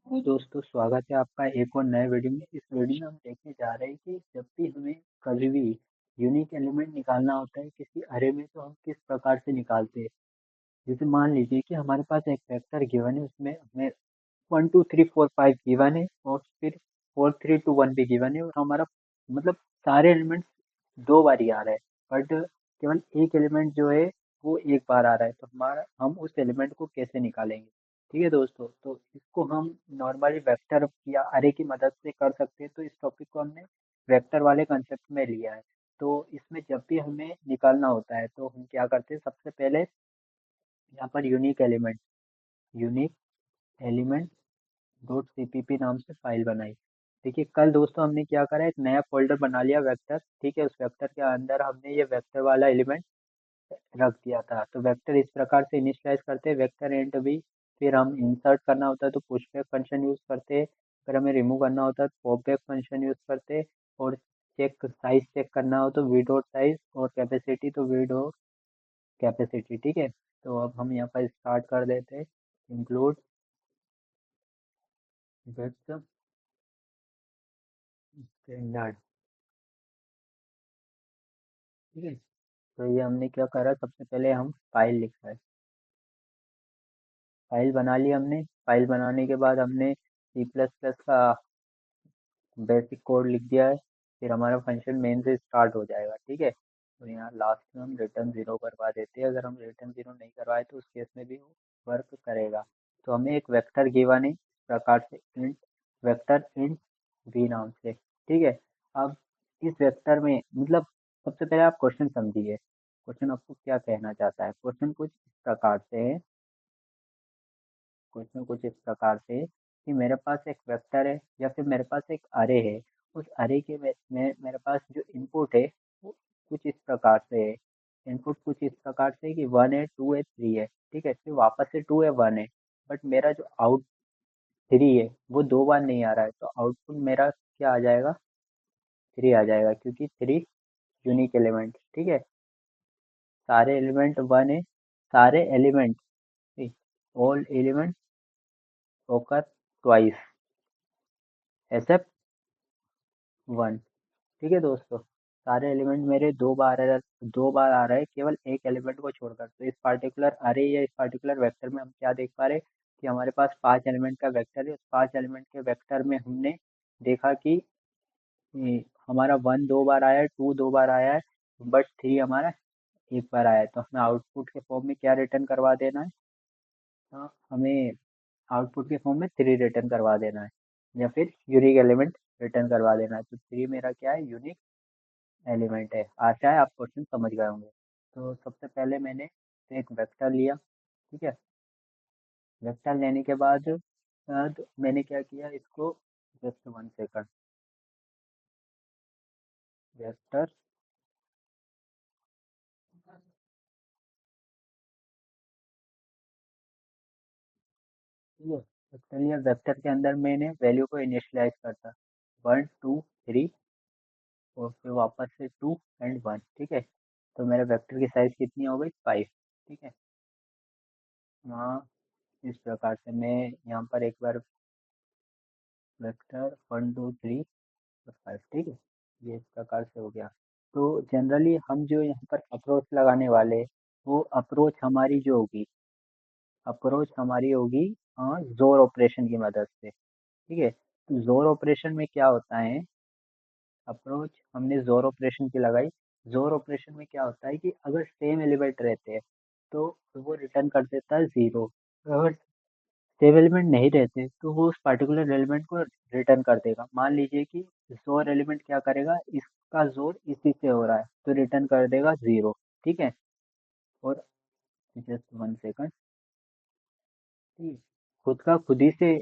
तो दोस्तों स्वागत है आपका एक और नए वीडियो में। इस वीडियो में हम देखने जा रहे हैं कि जब भी हमें कभी भी यूनिक एलिमेंट निकालना होता है किसी अरे में तो हम किस प्रकार से निकालते हैं। जैसे मान लीजिए कि हमारे पास एक वेक्टर गिवन है, उसमें हमें 1 2 3 4 5 गिवन है और फिर 4 3 2 1 भी गिवन है और हमारा मतलब सारे एलिमेंट्स दो बार ही आ रहा है, बट केवल एक एलिमेंट जो है वो एक बार आ रहा है। तो हमारा हम उस एलिमेंट को कैसे निकालेंगे। ठीक है दोस्तों, तो इसको हम नॉर्मली वेक्टर या अरे की मदद से कर सकते हैं। तो इस टॉपिक को हमने वेक्टर वाले कंसेप्ट में लिया है। तो इसमें जब भी हमें निकालना होता है तो हम क्या करते हैं, सबसे पहले यहाँ पर यूनिक एलिमेंट डॉट सीपीपी नाम से फाइल बनाई। देखिए कल दोस्तों हमने क्या करा, एक नया फोल्डर बना लिया वेक्टर। ठीक है, उस वेक्टर के अंदर हमने ये वेक्टर वाला एलिमेंट रख दिया था। तो वेक्टर इस प्रकार से इनिशियलाइज करते हैं, वेक्टर एंड भी। फिर हम इंसर्ट करना होता है तो पुशबैक फंक्शन यूज करते हैं। अगर हमें रिमूव करना होता है तो पॉपबैक फंक्शन यूज करते हैं। और चेक साइज चेक करना हो तो वी डॉट साइज, और कैपेसिटी तो वी डॉट कैपेसिटी। ठीक है, तो अब हम यहाँ पर स्टार्ट कर देते हैं। Include vector standard. ठीक है, तो ये हमने क्या करा, सबसे पहले हम फाइल लिखा है, फाइल बना ली हमने। फाइल बनाने के बाद हमने सी प्लस प्लस का बेसिक कोड लिख दिया है। फिर हमारा फंक्शन मेन से स्टार्ट हो जाएगा। ठीक है, तो यहाँ लास्ट में हम रिटर्न ज़ीरो करवा देते हैं। अगर हम रिटर्न ज़ीरो नहीं करवाए तो उस केस में भी वो वर्क करेगा। तो हमें एक वेक्टर गिवन है इस प्रकार से, इंट वेक्टर इंट वी नाम से। ठीक है, अब इस वेक्टर में मतलब सबसे पहले आप क्वेश्चन समझिए, क्वेश्चन आपको क्या कहना चाहता है। क्वेश्चन कुछ इस प्रकार से है, क्वेश्चन कुछ इस प्रकार से कि मेरे पास एक वेक्टर है या फिर मेरे पास एक अरे है। उस अरे के में मेरे पास जो इनपुट है वो कुछ इस प्रकार से है। इनपुट कुछ इस प्रकार से है कि 1 है 2 है 3 है। ठीक है, फिर वापस से 2 है 1 है, बट मेरा जो आउट 3 है वो दो बार नहीं आ रहा है। तो आउटपुट मेरा क्या आ जाएगा, 3 आ जाएगा, क्योंकि 3 यूनिक एलिमेंट। ठीक है, सारे एलिमेंट 1 है, सारे एलिमेंट, ऑल एलिमेंट ओकर ट्वाइस एक्सेप्ट 1। ठीक है दोस्तों, सारे एलिमेंट मेरे दो बार आ रहा है, केवल एक एलिमेंट को छोड़कर। तो इस पार्टिकुलर अरे या इस पार्टिकुलर वेक्टर में हम क्या देख पा रहे हैं कि हमारे पास 5 एलिमेंट का वेक्टर है। उस 5 एलिमेंट के वेक्टर में हमने देखा कि हमारा 1 2 बार आया है, 2 2 बार आया है, बट 3 हमारा एक बार आया है। तो हमें आउटपुट के फॉर्म में क्या रिटर्न करवा देना है, हमें आउटपुट के फॉर्म में 3 रिटर्न करवा देना है, या फिर यूनिक एलिमेंट रिटर्न करवा देना है। तो 3 मेरा क्या है, यूनिक एलिमेंट है। आशा है आप क्वेश्चन समझ गए होंगे। तो सबसे पहले मैंने एक वेक्टर लिया। ठीक है, वेक्टर लेने के बाद मैंने क्या किया, इसको जस्ट 1 सेकंड, वेक्टर, ठीक है, वेक्टर लिया। वेक्टर के अंदर मैंने वैल्यू को इनिशियलाइज करता 1 2 3, और फिर वापस से 2 एंड 1। ठीक है, तो मेरे वेक्टर की साइज कितनी हो गई, 5। ठीक है, हाँ, इस प्रकार से मैं यहाँ पर एक बार वेक्टर 1 2 3 और 5। ठीक है, ये इस प्रकार से हो गया। तो जनरली हम जो यहाँ पर अप्रोच लगाने वाले, वो अप्रोच हमारी होगी जोर ऑपरेशन की मदद से। ठीक है, तो जोर ऑपरेशन में क्या होता है, अप्रोच हमने जोर ऑपरेशन की लगाई। जोर ऑपरेशन में क्या होता है कि अगर सेम एलिमेंट रहते हैं तो वो रिटर्न कर देता है 0। अगर सेम एलिमेंट नहीं रहते तो वो उस पर्टिकुलर एलिमेंट को रिटर्न कर देगा। मान लीजिए कि जोर एलिमेंट क्या करेगा, इसका जोर इसी से हो रहा है तो रिटर्न कर देगा 0। ठीक है, और जस्ट 1 सेकंड, ठीक है, खुद का खुद ही से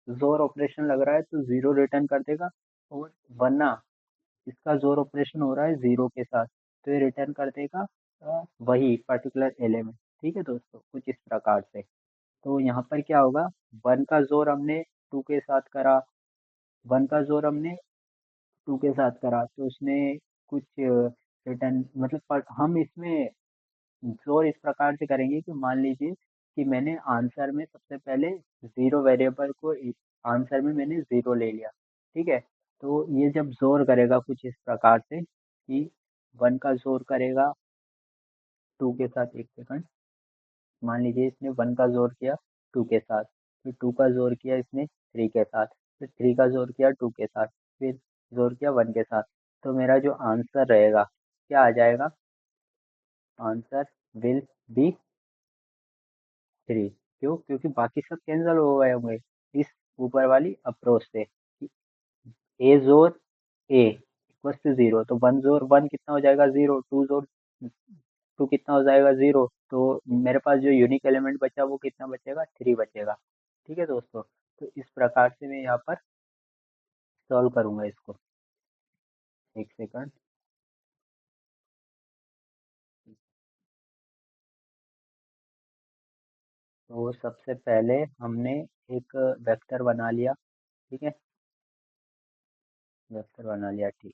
जोर ऑपरेशन लग रहा है तो 0 रिटर्न कर देगा। और वरना इसका जोर ऑपरेशन हो रहा है 0 के साथ तो ये रिटर्न कर देगा वही पर्टिकुलर एलिमेंट। ठीक है दोस्तों, कुछ इस प्रकार से। तो यहाँ पर क्या होगा, 1 का जोर हमने 2 के साथ करा, 1 का जोर हमने 2 के साथ करा तो उसने कुछ रिटर्न मतलब हम इसमें जोर इस प्रकार से करेंगे कि मान लीजिए कि मैंने आंसर में सबसे पहले जीरो वेरिएबल को आंसर में मैंने जीरो ले लिया। ठीक है, तो ये जब जोर करेगा कुछ इस प्रकार से कि वन का जोर करेगा टू के साथ, एक सेकंड, मान लीजिए इसने वन का जोर किया टू के साथ, फिर टू का जोर किया इसने थ्री के साथ, फिर थ्री का जोर किया टू के साथ, फिर जोर किया वन के साथ, तो मेरा जो आंसर रहेगा क्या आ जाएगा, आंसर विल बी थ्री। क्यों? क्योंकि बाकी सब कैंसिल हो गए होंगे इस ऊपर वाली अप्रोच से। ए जोर ए इक्वल टू जीरो, तो वन जोर वन कितना हो जाएगा जीरो, टू जोर टू कितना हो जाएगा जीरो, तो मेरे पास जो यूनिक एलिमेंट बचा वो कितना बचेगा, थ्री बचेगा। ठीक है दोस्तों, तो इस प्रकार से मैं यहाँ पर सॉल्व करूंगा इसको। एक सेकंड। तो सबसे पहले हमने एक वेक्टर बना लिया। ठीक है, वेक्टर बना लिया, ठीक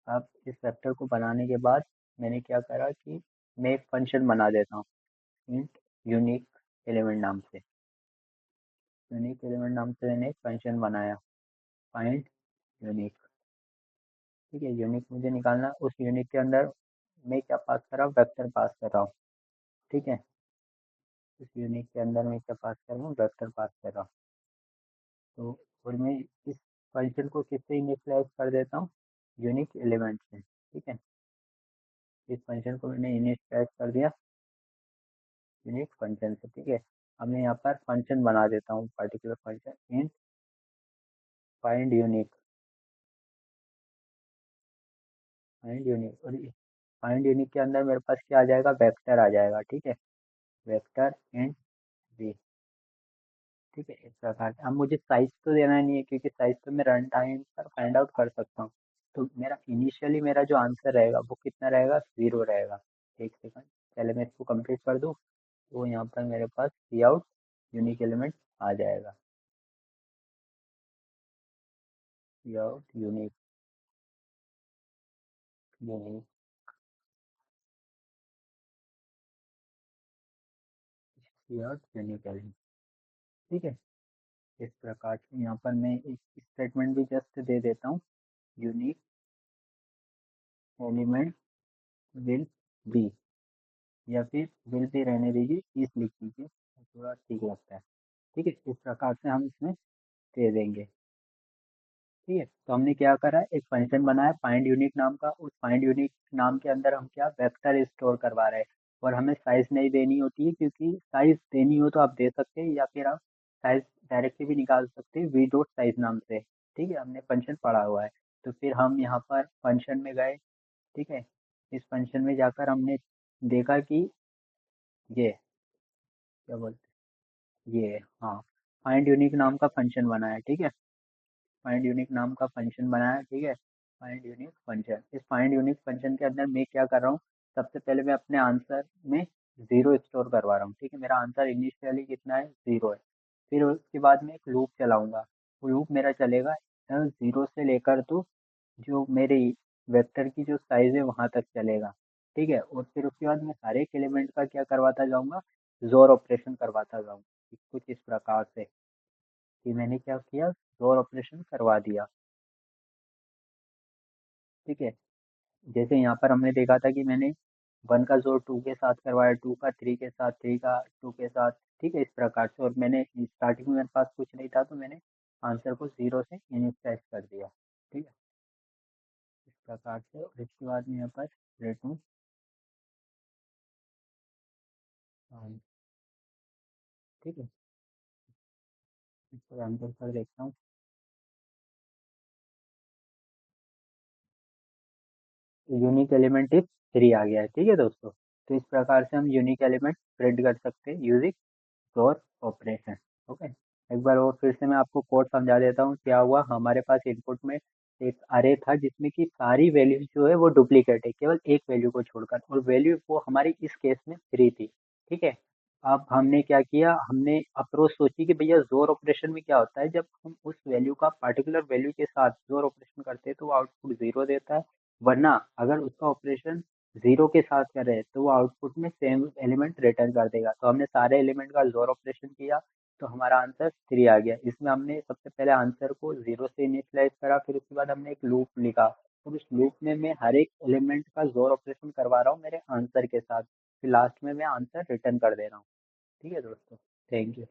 है। अब इस वेक्टर को बनाने के बाद मैंने क्या करा कि मैं एक फंक्शन बना देता हूँ, इंट यूनिक एलिमेंट नाम से। यूनिक एलिमेंट नाम से मैंने एक फंक्शन बनाया, फाइंड यूनिक। ठीक है, यूनिक मुझे निकालना, उस यूनिक के अंदर मैं क्या पास कर रहा हूँ, वेक्टर पास कर रहा हूँ। ठीक है, इस यूनिक के अंदर मैं क्या पास कर रहा हूँ, वेक्टर पास कर रहा हूँ। तो और मैं इस फंक्शन को किससे इनिशियलाइज कर देता हूँ, यूनिक एलिमेंट से। ठीक है, इस फंक्शन को मैंने इनिशियलाइज कर दिया यूनिक फंक्शन से। ठीक है, अब मैं यहाँ पर फंक्शन बना देता हूँ, particular function in find unique. Find unique, और फाइंड यूनिक के अंदर मेरे पास क्या आ जाएगा, वेक्टर आ जाएगा। ठीक है, वेक्टर इन वी। ठीक है, इस प्रकार से। अब मुझे साइज तो देना नहीं है, क्योंकि साइज तो मैं रन टाइम पर फाइंड आउट कर सकता हूँ। तो मेरा इनिशियली मेरा जो आंसर रहेगा वो कितना रहेगा, जीरो रहेगा। एक सेकंड, पहले मैं इसको कंप्लीट कर दूँ, तो यहाँ पर मेरे पास सी आउट यूनिक एलिमेंट आ जाएगा। सी आउट यूनिक, यूनिक, सी आउट यूनिक एलिमेंट। ठीक है, इस प्रकार से यहाँ पर मैं एक स्टेटमेंट भी जस्ट दे देता हूँ, यूनिक एलिमेंट विल बी, या फिर विल बी रहने दीजिए, इस लिख दीजिए, थोड़ा ठीक लगता है। ठीक है, इस प्रकार से हम इसमें दे देंगे। ठीक है, तो हमने क्या करा, एक फंक्शन बनाया फाइंड यूनिक नाम का, उस फाइंड यूनिक नाम के अंदर हम क्या वेक्टर स्टोर करवा रहे हैं, और हमें साइज नहीं देनी होती है, क्योंकि साइज देनी हो तो आप दे सकते हैं, या फिर आप साइज डायरेक्टली भी निकाल सकते हैं वी डॉट साइज नाम से। ठीक है, हमने फंक्शन पढ़ा हुआ है। तो फिर हम यहाँ पर फंक्शन में गए। ठीक है, इस फंक्शन में जाकर हमने देखा कि ये क्या बोलते हैं, ये, हाँ, फाइंड यूनिक नाम का फंक्शन बनाया। ठीक है, फाइंड यूनिक नाम का फंक्शन बनाया। ठीक है, फाइंड यूनिक फंक्शन, इस फाइंड यूनिक फंक्शन के अंदर मैं क्या कर रहा हूँ, सबसे पहले मैं अपने आंसर में जीरो स्टोर करवा रहा हूँ। ठीक है, मेरा आंसर इनिशियली कितना है, जीरो है। फिर उसके बाद मैं एक लूप चलाऊंगा, वो लूप मेरा चलेगा जीरो से लेकर तो जो मेरी वेक्टर की जो साइज है वहां तक चलेगा। ठीक है, और फिर उसके बाद मैं हर एक एलिमेंट का क्या करवाता जाऊंगा, जोर ऑपरेशन करवाता जाऊंगा, कुछ इस प्रकार से कि मैंने क्या किया, जोर ऑपरेशन करवा दिया। ठीक है, जैसे यहाँ पर हमने देखा था कि मैंने वन का जोड़ टू के साथ करवाया, टू का थ्री के साथ, थ्री का टू के साथ। ठीक है, इस प्रकार से, और मैंने स्टार्टिंग में मेरे पास कुछ नहीं था, तो मैंने आंसर को जीरो से इनिशियलाइज कर दिया। ठीक है, इस प्रकार से, और इसके बाद में यहाँ पर रिटर्न, ठीक है, इस पर आंसर कर देखता हूँ। यूनिक एलिमेंट इफ थ्री आ गया है। ठीक है दोस्तों, तो इस प्रकार से हम यूनिक एलिमेंट प्रिंट कर सकते हैं यूजिंग डॉट ऑपरेशन। ओके, एक बार और फिर से मैं आपको कोड समझा देता हूँ। क्या हुआ, हमारे पास इनपुट में एक अरे था जिसमें कि सारी वैल्यूज जो है वो डुप्लीकेट है, केवल एक वैल्यू को छोड़कर, और वैल्यू वो हमारी इस केस में थ्री थी। ठीक है, अब हमने क्या किया, हमने अप्रोच सोची कि भैया जोर ऑपरेशन में क्या होता है, जब हम उस वैल्यू का पर्टिकुलर वैल्यू के साथ जोर ऑपरेशन करते हैं तो वो आउटपुट जीरो देता है, वरना अगर उसका ऑपरेशन जीरो के साथ कर रहे हैं तो वो आउटपुट में सेम एलिमेंट रिटर्न कर देगा। तो हमने सारे एलिमेंट का जोर ऑपरेशन किया तो हमारा आंसर 3 आ गया। इसमें हमने सबसे पहले आंसर को जीरो से इनिशियलाइज करा, फिर उसके बाद हमने एक लूप लिखा और उस लूप में मैं हर एक एलिमेंट का जोर ऑपरेशन करवा रहा हूँ मेरे आंसर के साथ, फिर लास्ट में मैं आंसर रिटर्न कर दे रहा हूँ। ठीक है दोस्तों, थैंक यू।